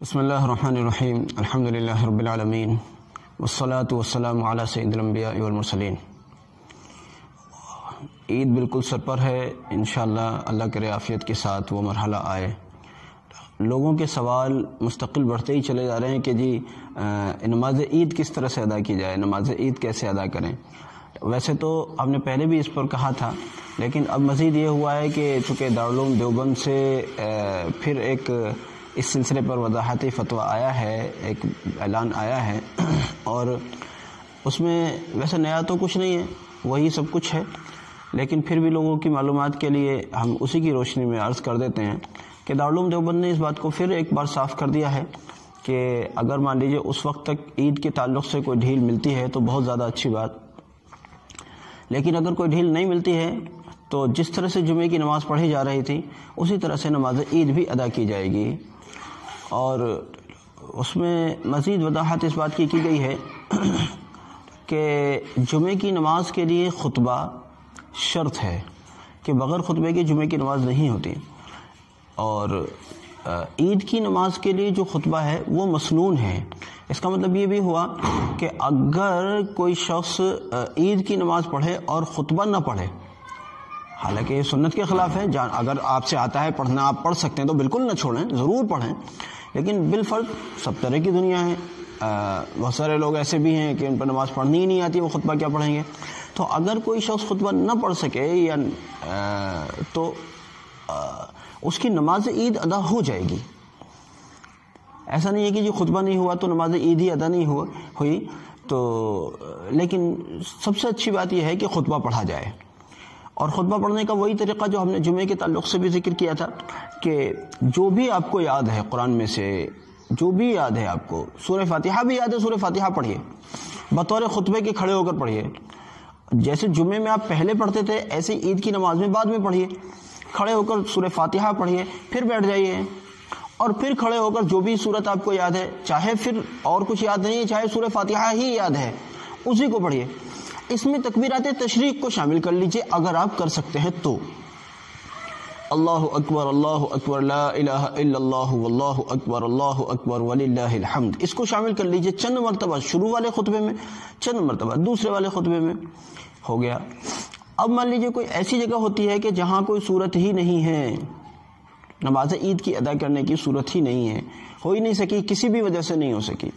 بسم اللہ الرحمن الرحیم الحمد للہ رب العالمین والصلاة والسلام علی سید الانبیاء والمرسلین۔ عید بالکل سر پر ہے، انشاءاللہ اللہ کرے عافیت کے ساتھ وہ مرحلہ آئے۔ لوگوں کے سوال مستقل بڑھتے ہی چلے جا رہے ہیں کہ جی نماز عید کس طرح سے ادا کی جائے، نماز عید کیسے ادا کریں۔ ویسے تو ہم نے پہلے بھی اس پر کہا تھا، لیکن اب مزید یہ ہوا ہے کہ چونکہ دارالعلوم دیوبند سے پھر ایک اس سلسلے پر وضاحتی فتویٰ آیا ہے، ایک اعلان آیا ہے، اور اس میں ویسے نیا تو کچھ نہیں ہے، وہی سب کچھ ہے، لیکن پھر بھی لوگوں کی معلومات کے لیے ہم اسی کی روشنی میں عرض کر دیتے ہیں کہ دارالعلوم دیوبند نے اس بات کو پھر ایک بار صاف کر دیا ہے کہ اگر مان لیجیے اس وقت تک عید کے تعلق سے کوئی ڈھیل ملتی ہے تو بہت زیادہ اچھی بات، لیکن اگر کوئی ڈھیل نہیں ملتی ہے تو جس طرح سے جمعے کی نماز پڑھی جا رہی تھی اسی طرح سے نماز عید بھی ادا کی جائے گی۔ اور اس میں مزید وضاحت اس بات کی گئی ہے کہ جمعے کی نماز کے لیے خطبہ شرط ہے کہ بغیر خطبے کے جمعے کی نماز نہیں ہوتی، اور عید کی نماز کے لیے جو خطبہ ہے وہ مسنون ہے۔ اس کا مطلب یہ بھی ہوا کہ اگر کوئی شخص عید کی نماز پڑھے اور خطبہ نہ پڑھے، حالانکہ یہ سنت کے خلاف ہے، اگر آپ سے آتا ہے پڑھنا، آپ پڑھ سکتے ہیں تو بالکل نہ چھوڑیں، ضرور پڑھیں، لیکن بالفرض سب طرح کی دنیا ہے، بہت سارے لوگ ایسے بھی ہیں کہ ان پر نماز پڑھنی ہی نہیں آتی، وہ خطبہ کیا پڑھیں گے۔ تو اگر کوئی شخص خطبہ نہ پڑھ سکے یا تو اس کی نماز عید ادا ہو جائے گی۔ ایسا نہیں ہے کہ جو خطبہ نہیں ہوا تو نماز عید ہی ادا نہیں ہوئی، تو لیکن سب سے اچھی بات یہ ہے کہ خطبہ پڑھا جائے، اور خطبہ پڑھنے کا وہی طریقہ جو ہم نے جمعے کے تعلق سے بھی ذکر کیا تھا کہ جو بھی آپ کو یاد ہے قرآن میں سے، جو بھی یاد ہے آپ کو، سورہ فاتحہ بھی یاد ہے، سورہ فاتحہ پڑھیے، بطور خطبے کے کھڑے ہو کر پڑھیے، جیسے جمعے میں آپ پہلے پڑھتے تھے ایسے عید کی نماز میں بعد میں پڑھیے، کھڑے ہو کر سورہ فاتحہ پڑھیے، پھر بیٹھ جائیے، اور پھر کھڑے ہو کر جو بھی سورت آپ کو یاد ہے، چاہے پھر اور کچھ یاد نہیں ہے، چاہے سورہ فاتحہ ہی یاد ہے، اسی کو پڑھیے۔ اس میں تکبیرات تشریق کو شامل کر لیجئے اگر آپ کر سکتے ہیں تو۔ اللہ اکبر لا الہ الا اللہ واللہ اکبر وللہ الحمد، اس کو شامل کر لیجئے چند مرتبہ شروع والے خطبے میں، چند مرتبہ دوسرے والے خطبے میں، ہو گیا۔ اب مان لیجئے کوئی ایسی جگہ ہوتی ہے کہ جہاں کوئی صورت ہی نہیں ہے، نماز عید کی ادا کرنے کی صورت ہی نہیں ہے، ہو ہی نہیں سکی، کسی بھی وجہ سے نہیں ہو سکی،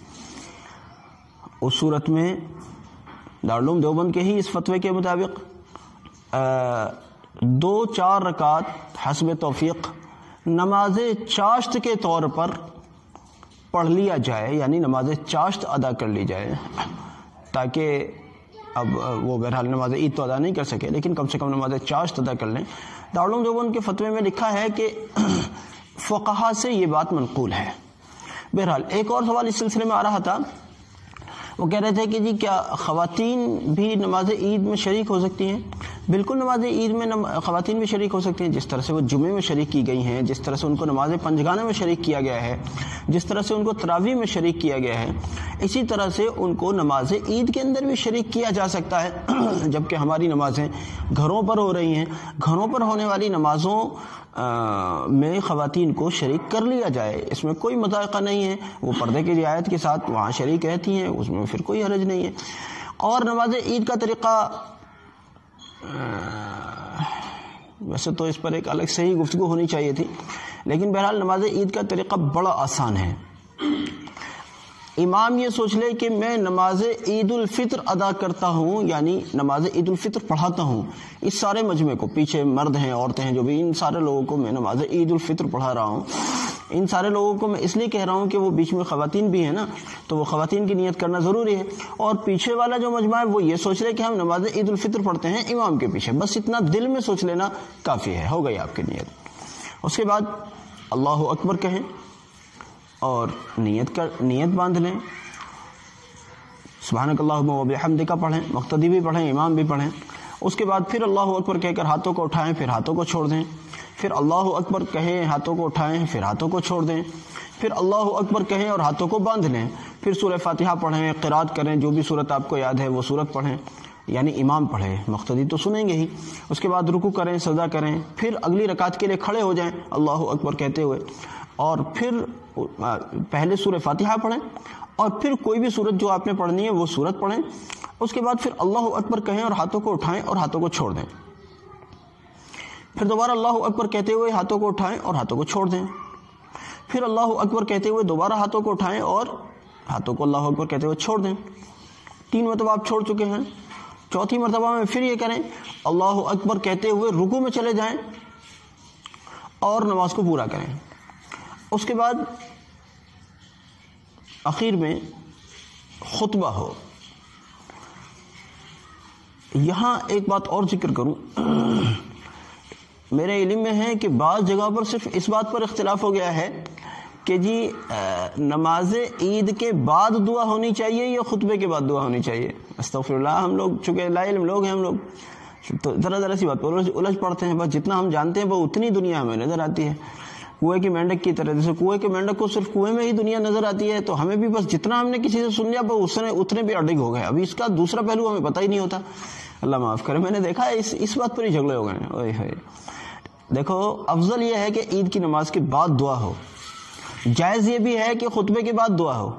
اس صورت میں دارالعلوم دیوبند کے ہی اس فتوے کے مطابق 2-4 رکعت حسب توفیق نماز چاشت کے طور پر پڑھ لیا جائے، یعنی نماز چاشت ادا کر لی جائے، تاکہ اب وہ بہرحال نماز عید تو ادا نہیں کر سکے لیکن کم سے کم نماز چاشت ادا کر لیں۔ دارالعلوم دیوبند کے فتوے میں لکھا ہے کہ فقہا سے یہ بات منقول ہے۔ بہرحال ایک اور سوال اس سلسلے میں آ رہا تھا، وہ کہہ رہے تھے کہ جی کیا خواتین بھی نماز عید میں شریک ہو سکتی ہیں؟ بالکل، نماز عید میں خواتین بھی شریک ہو سکتی ہیں، جس طرح سے وہ جمعے میں شریک کی گئی ہیں، جس طرح سے ان کو نماز پنجگانہ میں شریک کیا گیا ہے، جس طرح سے ان کو تراویح میں شریک کیا گیا ہے، اسی طرح سے ان کو نماز عید کے اندر بھی شریک کیا جا سکتا ہے۔ جبکہ ہماری نمازیں گھروں پر ہو رہی ہیں، گھروں پر ہونے والی نمازوں میں خواتین کو شریک کر لیا جائے، اس میں کوئی مضائقہ نہیں ہے، وہ پردے کی رعایت کے ساتھ وہاں شریک رہتی ہیں، اس میں پھر کوئی حرج نہیں ہے۔ اور نماز عید کا طریقہ ویسے تو اس پر ایک الگ سے ہی گفتگو ہونی چاہیے تھی، لیکن بہرحال نماز عید کا طریقہ بڑا آسان ہے۔ امام یہ سوچ لے کہ میں نماز عید الفطر ادا کرتا ہوں، یعنی نماز عید الفطر پڑھاتا ہوں، اس سارے مجمع کو، پیچھے مرد ہیں عورتیں ہیں جو بھی، ان سارے لوگوں کو میں نماز عید الفطر پڑھا رہا ہوں۔ ان سارے لوگوں کو میں اس لیے کہہ رہا ہوں کہ وہ بیچ میں خواتین بھی ہیں نا، تو وہ خواتین کی نیت کرنا ضروری ہے، اور پیچھے والا جو مجمع ہے وہ یہ سوچ لے کہ ہم نماز عید الفطر پڑھتے ہیں امام کے پیچھے، بس اتنا دل میں سوچ لینا کافی ہے، ہو گئی آپ کی نیت۔ اس کے بعد اللہ اکبر کہیں اور نیت باندھ لیں، سبحانک اللہم و بحمدک پڑھیں، مقتدی بھی پڑھیں، امام بھی پڑھیں۔ اس کے بعد پھر اللہ اکبر کہہ کر ہاتھوں کو اٹھائیں، پھر ہاتھوں کو چھوڑ دیں، پھر اللہ اکبر کہیں، ہاتھوں کو اٹھائیں، پھر ہاتھوں کو چھوڑ دیں، پھر اللہ اکبر کہیں اور ہاتھوں کو باندھ لیں، پھر سورہ فاتحہ پڑھیں، قرات کریں، جو بھی سورت آپ کو یاد ہے وہ سورت پڑھیں، یعنی امام پڑھے، مقتدی تو سنیں گے ہی۔ اس کے بعد رکوع کریں، سجدہ کریں، پھر اگلی رکعت کے لیے کھڑے ہو جائیں اللہ اکبر کہتے ہوئے، اور پھر پہلے سورہ فاتحہ پڑھیں اور پھر کوئی بھی سورت جو آپ نے پڑھنی ہے وہ سورت پڑھیں. اس کے بعد پھر اللہ اکبر کہیں اور ہاتھوں کو اٹھائیں اور ہاتھوں کو چھوڑ دیں. پھر دوبارہ اللہ اکبر کہتے ہوئے ہاتھوں کو اٹھائیں اور ہاتھوں کو چھوڑ دیں. پھر اللہ اکبر کہتے ہوئے دوبارہ ہاتھوں کو اٹھائیں اور ہاتھوں کو اللہ اکبر کہتے ہوئے چھوڑ دیں. 3 مرتبہ آپ چھوڑ چکے ہیں. چوتھی مرتبہ میں پھر یہ کریں اللہ اکبر کہتے ہوئے رکوع میں چلے جائیں اور نماز کو پورا کریں. اس کے بعد آخر میں خطبہ ہو. یہاں ایک بات اور ذکر کروں، میرے علم میں ہے کہ بعض جگہ پر صرف اس بات پر اختلاف ہو گیا ہے کہ جی نماز عید کے بعد دعا ہونی چاہیے یا خطبے کے بعد دعا ہونی چاہیے. استغفر اللہ، ہم لوگ چونکہ لا علم لوگ ہیں، ہم لوگ تو ذرا سی بات پر الجھ پڑتے ہیں. بس جتنا ہم جانتے ہیں وہ اتنی دنیا ہمیں نظر آتی ہے، کنویں کی مینڈک کی طرح. جیسے کنویں کے مینڈک کو صرف کنویں میں ہی دنیا نظر آتی ہے، تو ہمیں بھی بس جتنا ہم نے کسی سے سن لیا بس اتنے بھی اڈگ ہو گئے. ابھی اس کا دوسرا پہلو ہمیں پتہ ہی نہیں ہوتا. اللہ معاف کرے. میں نے دیکھا ہے اس بات پر ہی جھگڑے ہو گئے ہیں. اوئے ہوئے. دیکھو، افضل یہ ہے کہ عید کی نماز کے بعد دعا ہو. جائز یہ بھی ہے کہ خطبے کے بعد دعا ہو.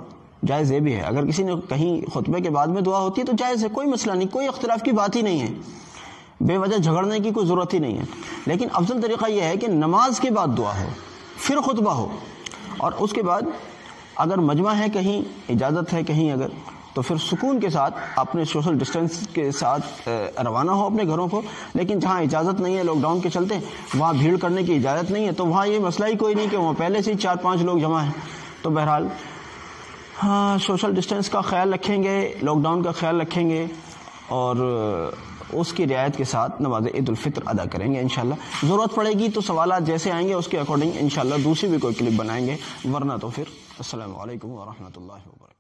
جائز یہ بھی ہے، اگر کسی نے کہیں خطبے کے بعد میں دعا ہوتی ہے تو جائز ہے، کوئی مسئلہ نہیں، کوئی اختلاف کی بات ہی نہیں ہے، بے وجہ جھگڑنے کی کوئی ضرورت ہی نہیں ہے. لیکن افضل طریقہ یہ ہے کہ نماز کے بعد دعا ہو، پھر خطبہ ہو، اور اس کے بعد اگر مجمع ہے کہیں، اجازت ہے کہیں اگر، تو پھر سکون کے ساتھ اپنے سوشل ڈسٹینس کے ساتھ روانہ ہو اپنے گھروں کو. لیکن جہاں اجازت نہیں ہے لاک ڈاؤن کے چلتے، وہاں بھیڑ کرنے کی اجازت نہیں ہے، تو وہاں یہ مسئلہ ہی کوئی نہیں کہ وہاں پہلے سے ہی 4-5 لوگ جمع ہیں. تو بہرحال ہاں، سوشل ڈسٹینس کا خیال رکھیں گے، لاک ڈاؤن کا خیال رکھیں گے، اور اس کی رعایت کے ساتھ نماز عید الفطر ادا کریں گے انشاءاللہ. ضرورت پڑے گی تو سوالات جیسے آئیں گے اس کے اکارڈنگ انشاءاللہ دوسری بھی کوئی کلپ بنائیں گے، ورنہ تو پھر السلام علیکم ورحمۃ اللہ وبرکاتہ.